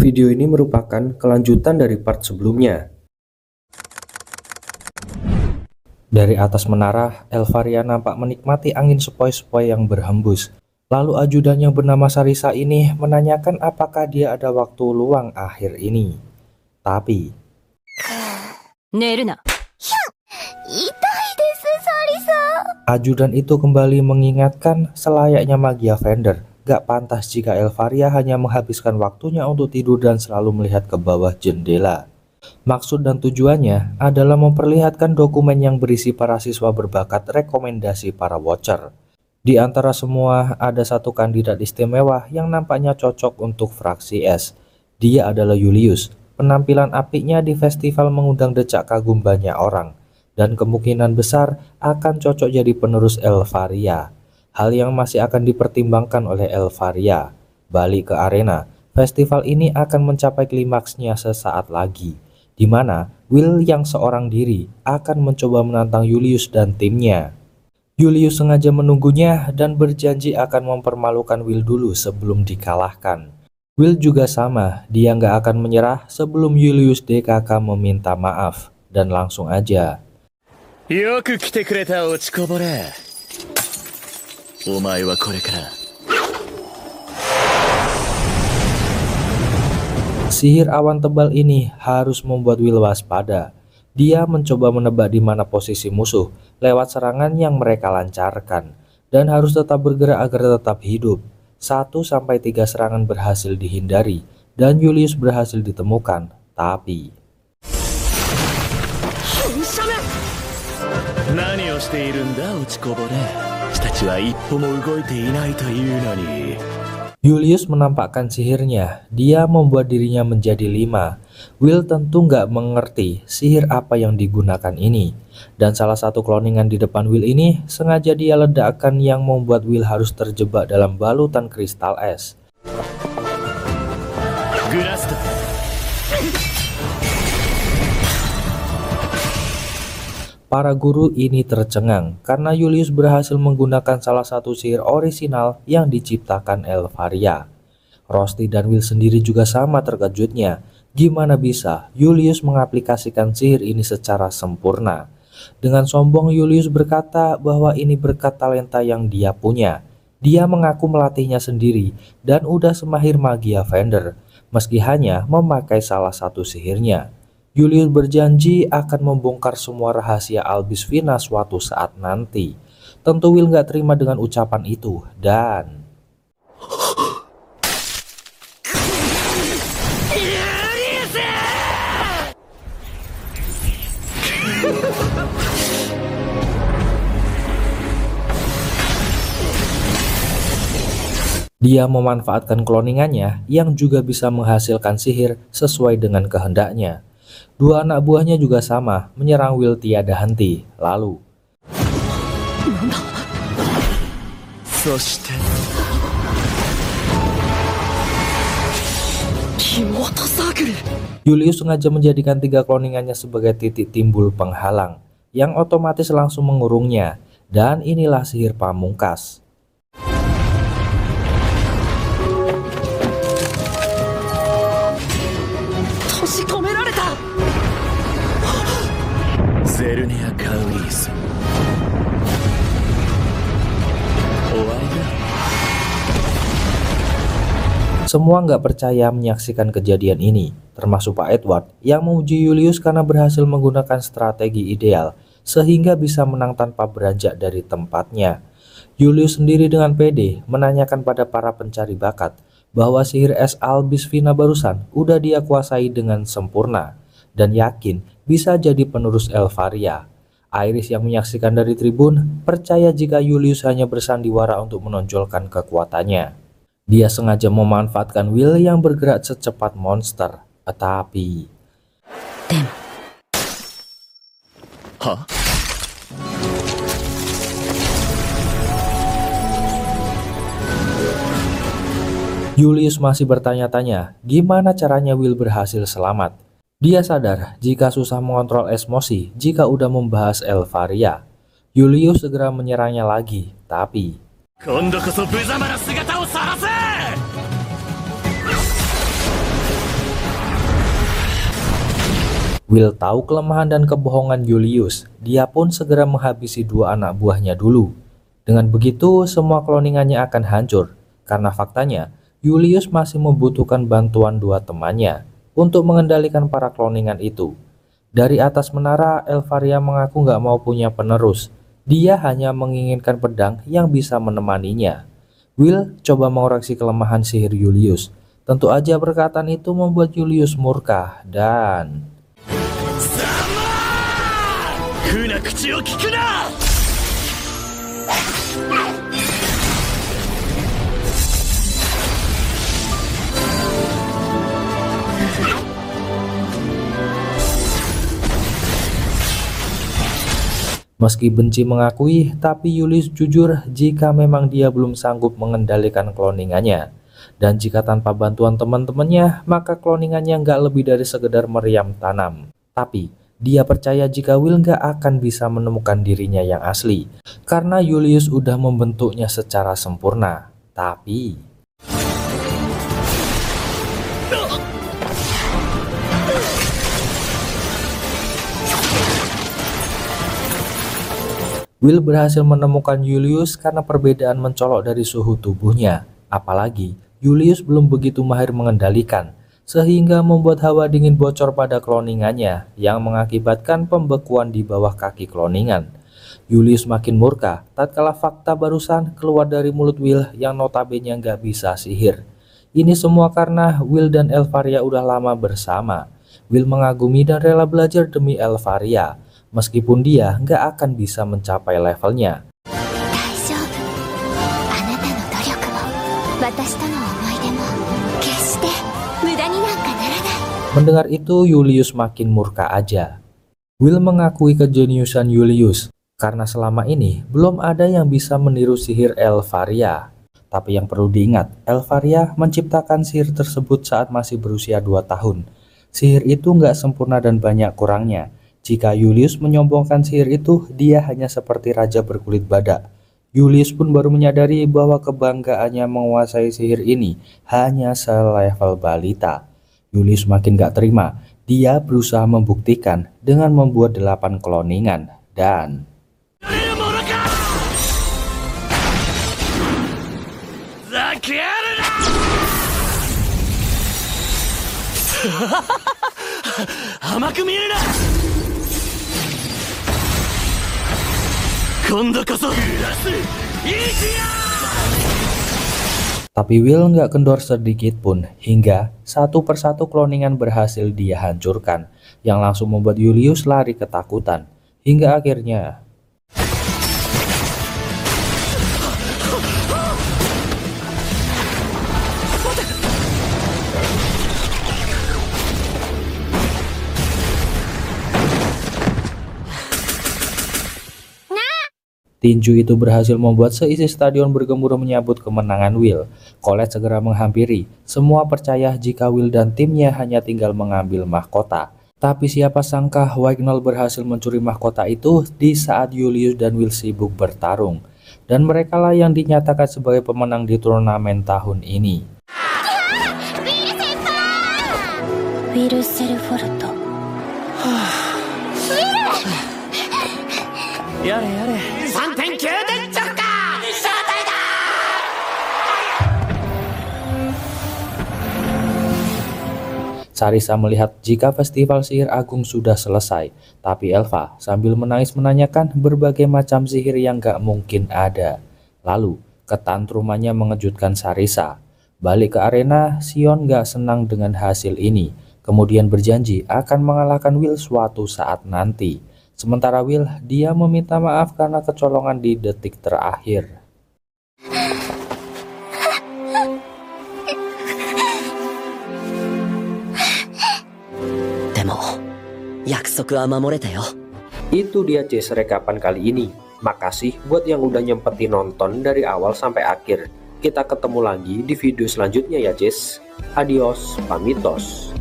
Video ini merupakan kelanjutan dari part sebelumnya. Dari atas menara, Elfaria nampak menikmati angin sepoi-sepoi yang berhembus. Lalu ajudan yang bernama Sarisa ini menanyakan apakah dia ada waktu luang akhir ini. Tapi 寝るな。痛いですサリさん。 ajudan itu kembali mengingatkan selayaknya Magia Vendor, gak pantas jika Elfaria hanya menghabiskan waktunya untuk tidur dan selalu melihat ke bawah jendela. Maksud dan tujuannya adalah memperlihatkan dokumen yang berisi para siswa berbakat rekomendasi para watcher. Di antara semua ada satu kandidat istimewa yang nampaknya cocok untuk fraksi S. Dia adalah Julius. Penampilan apiknya di festival mengundang decak kagum banyak orang, dan kemungkinan besar akan cocok jadi penerus Elfaria. Hal yang masih akan dipertimbangkan oleh Elfaria. Balik ke arena, festival ini akan mencapai klimaksnya sesaat lagi, di mana Will yang seorang diri akan mencoba menantang Julius dan timnya. Julius sengaja menunggunya dan berjanji akan mempermalukan Will dulu sebelum dikalahkan. Will juga sama, dia nggak akan menyerah sebelum Julius DKK meminta maaf, dan langsung aja. よく来てくれた落ちこぼれ。お前はこれから Sihir awan tebal ini harus membuat Will waspada. Dia mencoba menebak di mana posisi musuh lewat serangan yang mereka lancarkan, dan harus tetap bergerak agar tetap hidup. 1-3 serangan berhasil dihindari dan Julius berhasil ditemukan, tapi 何をしているんだ落ちこぼれ。私たちは一歩も動いていないというのに。 Julius menampakkan sihirnya. Dia membuat dirinya menjadi 5. Will tentu nggak mengerti sihir apa yang digunakan ini, dan salah satu cloningan di depan Will ini sengaja dia ledakkan yang membuat Will harus terjebak dalam balutan kristal es. グラスト。 Para guru ini tercengang karena Julius berhasil menggunakan salah satu sihir orisinal yang diciptakan Elfaria. Rosti dan Will sendiri juga sama terkejutnya. Gimana bisa Julius mengaplikasikan sihir ini secara sempurna? Dengan sombong Julius berkata bahwa ini berkat talenta yang dia punya. Dia mengaku melatihnya sendiri dan udah semahir Magia Vendor, meski hanya memakai salah satu sihirnya. Julius berjanji akan membongkar semua rahasia Albisvina suatu saat nanti. Tentu Will nggak terima dengan ucapan itu, dan dia memanfaatkan cloningannya yang juga bisa menghasilkan sihir sesuai dengan kehendaknya. Dua anak buahnya juga sama, menyerang Will tiada henti. Lalu そして Julius sengaja menjadikan 3 cloningannya sebagai titik timbul penghalang, yang otomatis langsung mengurungnya. Dan inilah sihir pamungkas. Zernia Kauris. Semua nggak percaya menyaksikan kejadian ini, termasuk Pak Edward yang memuji Julius karena berhasil menggunakan strategi ideal sehingga bisa menang tanpa beranjak dari tempatnya. Julius sendiri dengan pede menanyakan pada para pencari bakat bahwa sihir es Albisvina barusan udah dia kuasai dengan sempurna dan yakin bisa jadi penerus Elfaria. Iris yang menyaksikan dari tribun percaya jika Julius hanya bersandiwara untuk menonjolkan kekuatannya. Dia sengaja memanfaatkan Will yang bergerak secepat monster, tetapi Hah? Julius masih bertanya-tanya gimana caranya Will berhasil selamat. Dia sadar jika susah mengontrol emosi jika udah membahas Elfaria. Julius segera menyerangnya lagi, tapi 今度こそ無様な姿を晒せ。Will tahu kelemahan dan kebohongan Julius. Dia pun segera menghabisi dua anak buahnya dulu. Dengan begitu, semua cloningannya akan hancur. Karena faktanya, Julius masih membutuhkan bantuan dua temannya untuk mengendalikan para cloningan itu. Dari atas menara, Elfaria mengaku nggak mau punya penerus. Dia hanya menginginkan pedang yang bisa menemaninya. Will coba mengoreksi kelemahan sihir Julius. Tentu aja perkataan itu membuat Julius murka dan... 食うな口を聞くな。 Meski benci mengakui, tapi Julius jujur jika memang dia belum sanggup mengendalikan cloningannya. Dan jika tanpa bantuan teman-temannya, maka cloningannya nggak lebih dari sekedar meriam tanam. Tapi, dia percaya jika Will nggak akan bisa menemukan dirinya yang asli. Karena Julius udah membentuknya secara sempurna. Tapi... Will berhasil menemukan Julius karena perbedaan mencolok dari suhu tubuhnya. Apalagi, Julius belum begitu mahir mengendalikan, sehingga membuat hawa dingin bocor pada cloningannya yang mengakibatkan pembekuan di bawah kaki cloningan. Julius makin murka tatkala fakta barusan keluar dari mulut Will yang notabene nggak bisa sihir. Ini semua karena Will dan Elfaria udah lama bersama. Will mengagumi dan rela belajar demi Elfaria, meskipun dia nggak akan bisa mencapai levelnya. 大丈夫。あなたの努力も私との思い出も決して無駄になんかならない。 Mendengar itu, Julius makin murka aja. Will mengakui kejeniusan Julius karena selama ini belum ada yang bisa meniru sihir Elfaria. Tapi yang perlu diingat, Elfaria menciptakan sihir tersebut saat masih berusia 2 tahun. Sihir itu nggak sempurna dan banyak kurangnya. Jika Julius menyombongkan sihir itu, dia hanya seperti raja berkulit badak. Julius pun baru menyadari bahwa kebanggaannya menguasai sihir ini hanya selevel balita. Julius makin gak terima. Dia berusaha membuktikan dengan membuat 8 cloningan dan... Tapi Will nggak kendor sedikit pun, hingga satu persatu cloningan berhasil dia hancurkan, yang langsung membuat Julius lari ketakutan. Hingga akhirnya... tinju itu berhasil membuat seisi stadion bergemuruh menyambut kemenangan Will. Colette segera menghampiri. Semua percaya jika Will dan timnya hanya tinggal mengambil mahkota. Tapi siapa sangka Wignall berhasil mencuri mahkota itu di saat Julius dan Will sibuk bertarung. Dan merekalah yang dinyatakan sebagai pemenang di turnamen tahun ini. Will Selford. やれやれ。 3.9 点直下正体だ。 Sarisa melihat jika festival sihir agung sudah selesai, tapi Elva sambil menangis menanyakan berbagai macam sihir yang gak mungkin ada. Lalu, ketantrumannya mengejutkan Sarisa. Balik ke arena, Sion gak senang dengan hasil ini, kemudian berjanji akan mengalahkan Will suatu saat nanti. Sementara Will, dia meminta maaf karena kecolongan di detik terakhir. でも約束は守れたよ。 Itu dia Jess rekapan kali ini. Makasih buat yang udah nyempetin nonton dari awal sampai akhir. Kita ketemu lagi di video selanjutnya ya Jess. Adios, pamitos.